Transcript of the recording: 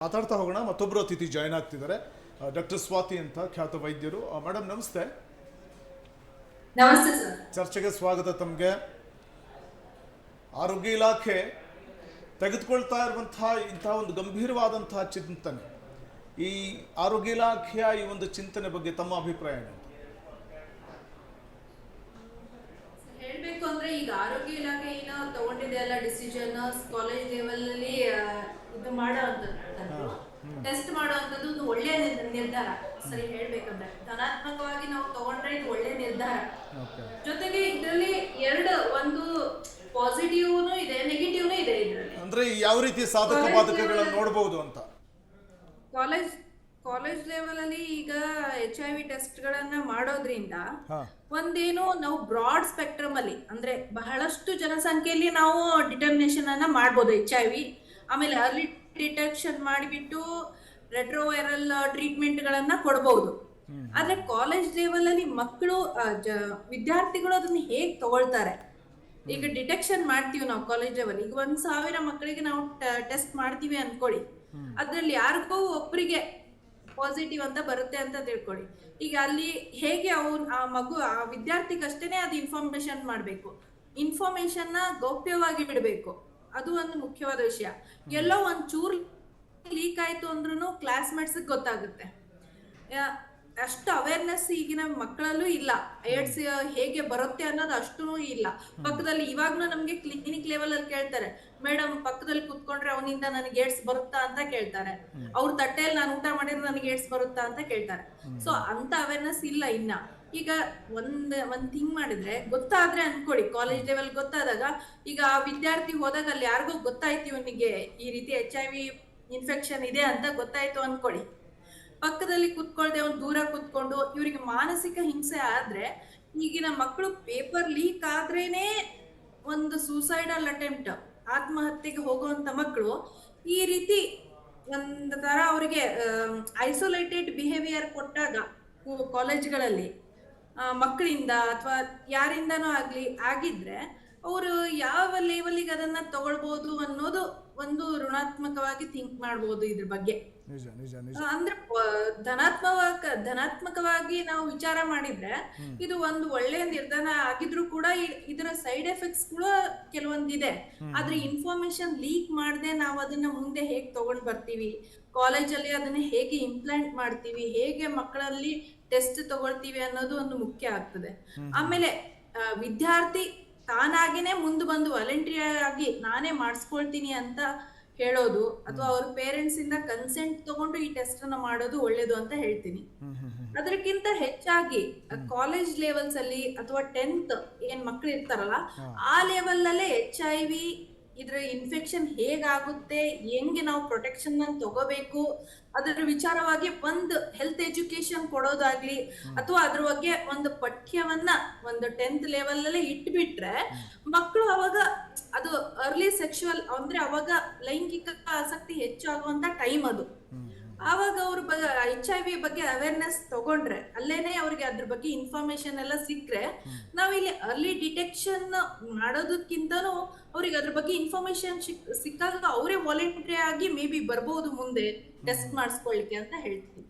ಮಾತಾಡ್ತಾ ಹೋಗೋಣ. ಮತ್ತೊಬ್ಬರು ಅತಿಥಿ ಜಾಯ್ನ್ ಆಗ್ತಿದ್ದಾರೆ. ಡಾಕ್ಟರ್ ಸ್ವಾತಿ ಅಂತ ಖ್ಯಾತ ವೈದ್ಯರು. ಮೇಡಮ್ ನಮಸ್ತೆ. ನಮಸ್ತೆ ಸರ್. ಚರ್ಚೆಗೆ ಸ್ವಾಗತ ತಮಗೆ. ಆರೋಗ್ಯ ಇಲಾಖೆ ತೆಗೆದುಕೊಳ್ತಾ ಇರುವಂತಹ ಇಂತಹ ಒಂದು ಗಂಭೀರವಾದಂತಹ ಚಿಂತನೆ, ಈ ಆರೋಗ್ಯ ಇಲಾಖೆಯ ಈ ಒಂದು ಚಿಂತನೆ ಬಗ್ಗೆ ತಮ್ಮ ಅಭಿಪ್ರಾಯ ಏನು? ಹೇಳ್ಬೇಕು ಅಂದ್ರೆ ಈಗ ಆರೋಗ್ಯ ಇಲಾಖೆ ಏನೋ ತಗೊಂಡಿದೆ ಅಲ್ಲ ಡಿಸಿಷನ್, ಕಾಲೇಜ್ ಲೆವೆಲ್ ಅಲ್ಲಿ ಇದು ಮಾಡುವಂತದ್ದು, ಟೆಸ್ಟ್ ಮಾಡುವಂತದ್ದು ಒಂದು ಒಳ್ಳೆಯ ನಿರ್ಧಾರ. ಸರಿ ಹೇಳ್ಬೇಕಂದ್ರೆ ಧನಾತ್ಮಕವಾಗಿ ನಾವು ತಗೊಂಡ್ರೆ ಇದು ಒಳ್ಳೆ ನಿರ್ಧಾರ. ಜೊತೆಗೆ ಇದರಲ್ಲಿ ಒಂದು ಪಾಸಿಟಿವ್ನು ಇದೆ, ನೆಗೆಟಿವ್ನು ಇದೆ. ಇದರಲ್ಲಿ ಅಂದ್ರೆ ಯಾವ ರೀತಿ ಸಾಧಕ ಬಾಧಕಗಳನ್ನು ನೋಡಬಹುದು ಅಂತ. ಕಾಲೇಜ್ ಲೆವೆಲ್ ಅಲ್ಲಿ ಈಗ HIV ಟೆಸ್ಟ್ ಗಳನ್ನ ಮಾಡೋದ್ರಿಂದ ಒಂದೇನು ನಾವು ಬ್ರಾಡ್ ಸ್ಪೆಕ್ಟ್ರಮ್ ಅಲ್ಲಿ ಅಂದ್ರೆ ಬಹಳಷ್ಟು ಜನಸಂಖ್ಯೆಯಲ್ಲಿ ನಾವು ಡಿಟರ್ಮಿನೇಷನ್ ಅನ್ನ ಮಾಡ್ಬೋದು HIV. ಆಮೇಲೆ ಅರ್ಲಿ ಡಿಟೆಕ್ಷನ್ ಮಾಡಿಬಿಟ್ಟು ರೆಟ್ರೋವೈರಲ್ ಟ್ರೀಟ್ಮೆಂಟ್ ಗಳನ್ನ ಕೊಡಬಹುದು. ಆದ್ರೆ ಕಾಲೇಜ್ ಲೆವೆಲ್ ಅಲ್ಲಿ ಮಕ್ಕಳು ವಿದ್ಯಾರ್ಥಿಗಳು ಅದನ್ನ ಹೇಗ್ ತಗೊಳ್ತಾರೆ, ಈಗ ಡಿಟೆಕ್ಷನ್ ಮಾಡ್ತೀವಿ ನಾವು ಕಾಲೇಜ್ ಲೆವೆಲ್, ಈಗ 1000 ಮಕ್ಕಳಿಗೆ ನಾವು ಟೆಸ್ಟ್ ಮಾಡ್ತೀವಿ ಅನ್ಕೊಳ್ಳಿ, ಅದ್ರಲ್ಲಿ ಯಾರಿಗೋ ಒಬ್ಬರಿಗೆ ಪಾಸಿಟಿವ್ ಅಂತ ಬರುತ್ತೆ ಅಂತ ತಿಳ್ಕೊಳ್ಳಿ. ಈಗ ಅಲ್ಲಿ ಹೇಗೆ ಆ ವಿದ್ಯಾರ್ಥಿಗಷ್ಟೇನೆ ಅದು ಇನ್ಫಾರ್ಮೇಶನ್ ಮಾಡ್ಬೇಕು, ಇನ್ಫಾರ್ಮೇಶನ್ ನ ಗೌಪ್ಯವಾಗಿ ಬಿಡಬೇಕು. ಅದು ಒಂದು ಮುಖ್ಯವಾದ ವಿಷಯ. ಎಲ್ಲೋ ಒಂದ್ ಚೂರ್ ಲೀಕ್ ಆಯ್ತು ಅಂದ್ರೂ ಕ್ಲಾಸ್ಮೇಟ್ಸ್ ಗೊತ್ತಾಗುತ್ತೆ. ಅಷ್ಟು ಅವೇರ್ನೆಸ್ ಈಗಿನ ಮಕ್ಕಳಲ್ಲೂ ಇಲ್ಲ. ಏಡ್ಸ್ ಹೇಗೆ ಬರುತ್ತೆ ಅನ್ನೋದು ಅಷ್ಟು ಇಲ್ಲ. ಪಕ್ಕದಲ್ಲಿ ಇವಾಗ್ಲೂ ನಮ್ಗೆ ಕ್ಲಿನಿಕ್ ಲೆವೆಲ್ ಅಲ್ಲಿ ಕೇಳ್ತಾರೆ, ಮೇಡಮ್ ಪಕ್ಕದಲ್ಲಿ ಕುತ್ಕೊಂಡ್ರೆ ಅವನಿಂದ ನನಗೆ ಏಡ್ಸ್ ಬರುತ್ತಾ ಅಂತ ಕೇಳ್ತಾರೆ. ಅವ್ರ ತಟ್ಟೆಯಲ್ಲಿ ನಾನು ಊಟ ಮಾಡಿದ್ರೆ ನನಗೆ ಏಡ್ಸ್ ಬರುತ್ತಾ ಅಂತ ಕೇಳ್ತಾರೆ. ಸೊ ಅಂತ ಅವೇರ್ನೆಸ್ ಇಲ್ಲ ಇನ್ನ. ಈಗ ಒಂದ್ ಥಿಂಗ್ ಮಾಡಿದ್ರೆ ಗೊತ್ತಾದ್ರೆ ಅನ್ಕೊಳ್ಳಿ, ಕಾಲೇಜ್ ಲೆವೆಲ್ ಗೊತ್ತಾದಾಗ, ಈಗ ಆ ವಿದ್ಯಾರ್ಥಿ ಹೋದಾಗ ಅಲ್ಲಿ ಯಾರಿಗೋ ಗೊತ್ತಾಯ್ತು ಇವನಿಗೆ ಈ ರೀತಿ HIV ಇನ್ಫೆಕ್ಷನ್ ಇದೆ ಅಂತ ಗೊತ್ತಾಯ್ತು ಅನ್ಕೊಳ್ಳಿ, ಪಕ್ಕದಲ್ಲಿ ಕುತ್ಕೊಳ್ದೆ ಒಂದು ದೂರ ಕುತ್ಕೊಂಡು ಇವರಿಗೆ ಮಾನಸಿಕ ಹಿಂಸೆ ಆದ್ರೆ, ಈಗಿನ ಮಕ್ಕಳು ಪೇಪರ್ ಲೀಕ್ ಆದ್ರೇನೆ ಒಂದು ಸೂಸೈಡಲ್ ಅಟೆಂಪ್ಟ್, ಆತ್ಮಹತ್ಯೆಗೆ ಹೋಗುವಂತ ಮಕ್ಕಳು ಈ ರೀತಿ ಒಂದ್ ತರ ಅವರಿಗೆ ಐಸೋಲೇಟೆಡ್ ಬಿಹೇವಿಯರ್ ಕೊಟ್ಟಾಗ ಕಾಲೇಜ್ಗಳಲ್ಲಿ ಮಕ್ಕಳಿಂದ ಅಥವಾ ಯಾರಿಂದನೂ ಆಗಿದ್ರೆ ಅವರು ಯಾವ ಲೆವೆಲ್ಗೆ ಅದನ್ನ ತಗೊಳ್ಬಹುದು ಅನ್ನೋದು ಒಂದು ಋಣಾತ್ಮಕವಾಗಿ ಥಿಂಕ್ ಮಾಡ್ಬೋದು ಇದ್ರ ಬಗ್ಗೆ. ಅಂದ್ರೆ ಧನಾತ್ಮಕವಾಗಿ ನಾವು ವಿಚಾರ ಮಾಡಿದ್ರೆ ಇದು ಒಂದು ಒಳ್ಳೆಯ ನಿರ್ಧಾರ ಆಗಿದ್ರು ಕೂಡ ಇದರ ಸೈಡ್ ಎಫೆಕ್ಟ್ಸ್ ಕೂಡ ಕೆಲವೊಂದಿದೆ. ಆದ್ರೆ ಇನ್ಫಾರ್ಮೇಶನ್ ಲೀಕ್ ಮಾಡದೆ ನಾವು ಅದನ್ನ ಮುಂದೆ ಹೇಗ್ ತಗೊಂಡ್ ಬರ್ತೀವಿ, ಕಾಲೇಜಲ್ಲಿ ಅದನ್ನ ಹೇಗೆ ಇಂಪ್ಲಾಂಟ್ ಮಾಡ್ತೀವಿ, ಹೇಗೆ ಮಕ್ಕಳಲ್ಲಿ ಟೆಸ್ಟ್ ತಗೊಳ್ತೀವಿ ಅನ್ನೋದು ಒಂದು ಮುಖ್ಯ ಆಗ್ತದೆ. ಆಮೇಲೆ ವಿದ್ಯಾರ್ಥಿ ತಾನಾಗಿನೇ ಮುಂದೆ ಬಂದು ವಾಲಂಟರಿ ಆಗಿ ನಾನೇ ಮಾಡಿಸ್ಕೊಳ್ತೀನಿ ಅಂತ ಹೇಳೋದು, ಅಥವಾ ಅವ್ರ ಪೇರೆಂಟ್ಸ್ ಇಂದ ಕನ್ಸೆಂಟ್ ತಗೊಂಡು ಈ ಟೆಸ್ಟ್ ಅನ್ನ ಮಾಡೋದು ಒಳ್ಳೇದು ಅಂತ ಹೇಳ್ತೀನಿ. ಅದಕ್ಕಿಂತ ಹೆಚ್ಚಾಗಿ ಕಾಲೇಜ್ ಲೆವೆಲ್ಸ್ ಅಲ್ಲಿ ಅಥವಾ 10th ಏನ್ ಮಕ್ಳು ಇರ್ತಾರಲ್ಲ ಆ ಲೆವೆಲ್ ಅಲ್ಲೇ HIV ಇದ್ರ ಇನ್ಫೆಕ್ಷನ್ ಹೇಗಾಗುತ್ತೆ, ಹೆಂಗೆ ನಾವು ಪ್ರೊಟೆಕ್ಷನ್ ತಗೋಬೇಕು, ಅದರ ವಿಚಾರವಾಗಿ ಒಂದು ಹೆಲ್ತ್ ಎಜುಕೇಶನ್ ಕೊಡೋದಾಗ್ಲಿ, ಅಥವಾ ಅದ್ರ ಬಗ್ಗೆ ಒಂದು ಪಠ್ಯವನ್ನ ಒಂದು 10th ಲೆವೆಲ್ ಅಲ್ಲೇ ಇಟ್ಬಿಟ್ರೆ ಮಕ್ಕಳು ಅವಾಗ ಅದು ಅರ್ಲಿ ಸೆಕ್ಷುವಲ್ ಅಂದ್ರೆ ಅವಾಗ ಲೈಂಗಿಕ ಆಸಕ್ತಿ ಹೆಚ್ಚಾಗುವಂತ ಟೈಮ್ ಅದು. ಆವಾಗ ಅವ್ರ HIV ಬಗ್ಗೆ ಅವೇರ್ನೆಸ್ ತಗೊಂಡ್ರೆ, ಅಲ್ಲೇನೆ ಅವ್ರಿಗೆ ಅದ್ರ ಬಗ್ಗೆ ಇನ್ಫಾರ್ಮೇಶನ್ ಎಲ್ಲ ಸಿಕ್ಕ್ರೆ, ನಾವಿಲ್ಲಿ ಅರ್ಲಿ ಡಿಟೆಕ್ಷನ್ ಮಾಡೋದಕ್ಕಿಂತನೂ ಅವ್ರಿಗೆ ಅದ್ರ ಬಗ್ಗೆ ಇನ್ಫಾರ್ಮೇಶನ್ ಸಿಕ್ಕಾಗ ಅವರೇ ವಾಲಂಟರಿ ಆಗಿ ಮೇ ಬಿ ಬರ್ಬೋದು ಮುಂದೆ ಟೆಸ್ಟ್ ಮಾಡಿಸ್ಕೊಳ್ಳಿಕ್ಕೆ ಅಂತ ಹೇಳ್ತೀನಿ.